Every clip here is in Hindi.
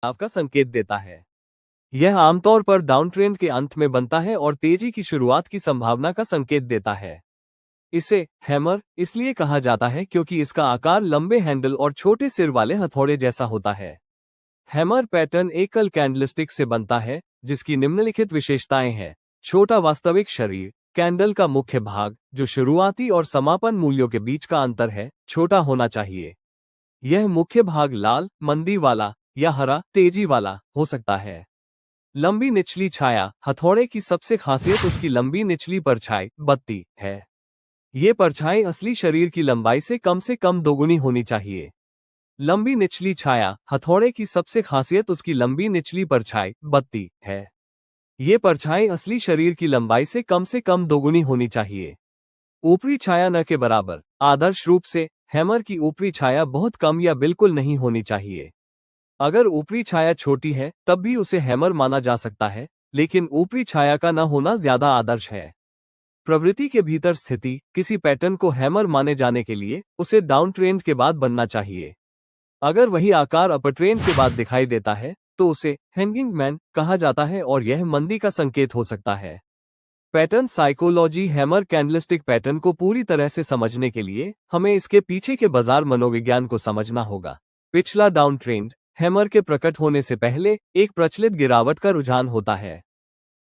का संकेत देता है। यह आमतौर पर डाउन ट्रेंड के अंत में बनता है और तेजी की शुरुआत की संभावना का संकेत देता है। इसे हैमर इसलिए कहा जाता है क्योंकि इसका आकार लंबे हैंडल और छोटे सिर वाले हथौड़े जैसा होता है। हैमर पैटर्न एकल कैंडलस्टिक से बनता है, जिसकी निम्नलिखित विशेषताएं हैं। छोटा वास्तविक शरीर। कैंडल का मुख्य भाग, जो शुरुआती और समापन मूल्यों के बीच का अंतर है, छोटा होना चाहिए। यह मुख्य भाग लाल, मंदी वाला या हरा, तेजी वाला हो सकता है। लंबी निचली छाया। हथौड़े की सबसे खासियत उसकी लंबी निचली परछाई, बत्ती, है। ये परछाई असली शरीर की लंबाई से कम दोगुनी होनी चाहिए। लंबी निचली छाया। हथौड़े की सबसे खासियत उसकी लंबी निचली परछाई, बत्ती, है। ये परछाई असली शरीर की लंबाई से कम दोगुनी होनी चाहिए। ऊपरी छाया न के बराबर। आदर्श रूप से हैमर की ऊपरी छाया बहुत कम या बिल्कुल नहीं होनी चाहिए। अगर ऊपरी छाया छोटी है तब भी उसे हैमर माना जा सकता है, लेकिन ऊपरी छाया का न होना ज्यादा आदर्श है। प्रवृत्ति के भीतर स्थिति। किसी पैटर्न को हैमर माने जाने के लिए उसे डाउन ट्रेंड के बाद बनना चाहिए। अगर वही आकार अपर ट्रेंड के बाद दिखाई देता है तो उसे हैंगिंग मैन कहा जाता है और यह मंदी का संकेत हो सकता है। Pattern psychology. Hammer candlestick pattern को पूरी तरह से समझने के लिए हमें इसके पीछे के बाजार मनोविज्ञान को समझना होगा। पिछला डाउन ट्रेंड हैमर के प्रकट होने से पहले एक प्रचलित गिरावट का रुझान होता है।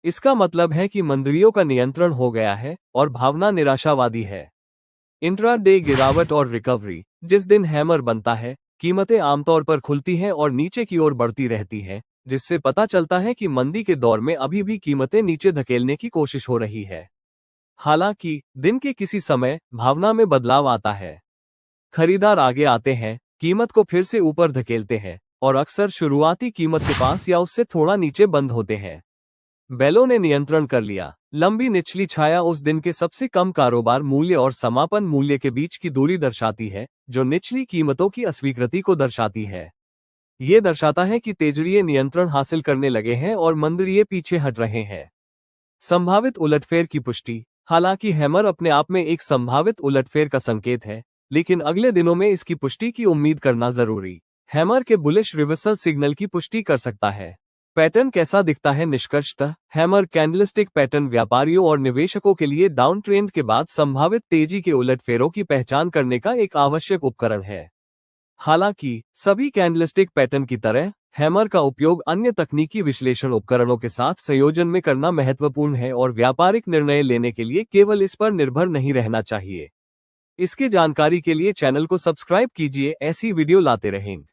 इसका मतलब है कि मंदियों का नियंत्रण हो गया है और भावना निराशावादी है। इंट्राडे गिरावट और रिकवरी। जिस दिन हैमर बनता है, कीमतें आमतौर पर खुलती हैं और नीचे की ओर बढ़ती रहती हैं, जिससे पता चलता है कि मंदी के दौर में अभी भी कीमतें नीचे धकेलने की कोशिश हो रही है। हालांकि दिन के किसी समय भावना में बदलाव आता है। खरीदार आगे आते हैं, कीमत को फिर से ऊपर धकेलते हैं और अक्सर शुरुआती कीमत के पास या उससे थोड़ा नीचे बंद होते हैं। बेलों ने नियंत्रण कर लिया। लंबी निचली छाया उस दिन के सबसे कम कारोबार मूल्य और समापन मूल्य के बीच की दूरी दर्शाती है, जो निचली कीमतों की अस्वीकृति को दर्शाती है। ये दर्शाता है कि तेजड़िए नियंत्रण हासिल करने लगे हैं और मंदड़िए पीछे हट रहे हैं। संभावित उलटफेर की पुष्टि। हालांकि हैमर अपने आप में एक संभावित उलटफेर का संकेत है, लेकिन अगले दिनों में इसकी पुष्टि की उम्मीद करना जरूरी। हैमर के बुलिश रिवर्सल सिग्नल की पुष्टि कर सकता है। पैटर्न कैसा दिखता है? निष्कर्षतः हैमर कैंडलस्टिक पैटर्न व्यापारियों और निवेशकों के लिए डाउन ट्रेंड के बाद संभावित तेजी के उलटफेरों की पहचान करने का एक आवश्यक उपकरण है। हालांकि सभी कैंडलस्टिक पैटर्न की तरह हैमर का उपयोग अन्य तकनीकी विश्लेषण उपकरणों के साथ संयोजन में करना महत्वपूर्ण है और व्यापारिक निर्णय लेने के लिए केवल इस पर निर्भर नहीं रहना चाहिए। इसके जानकारी के लिए चैनल को सब्सक्राइब कीजिए, ऐसी वीडियो लाते रहेंगे।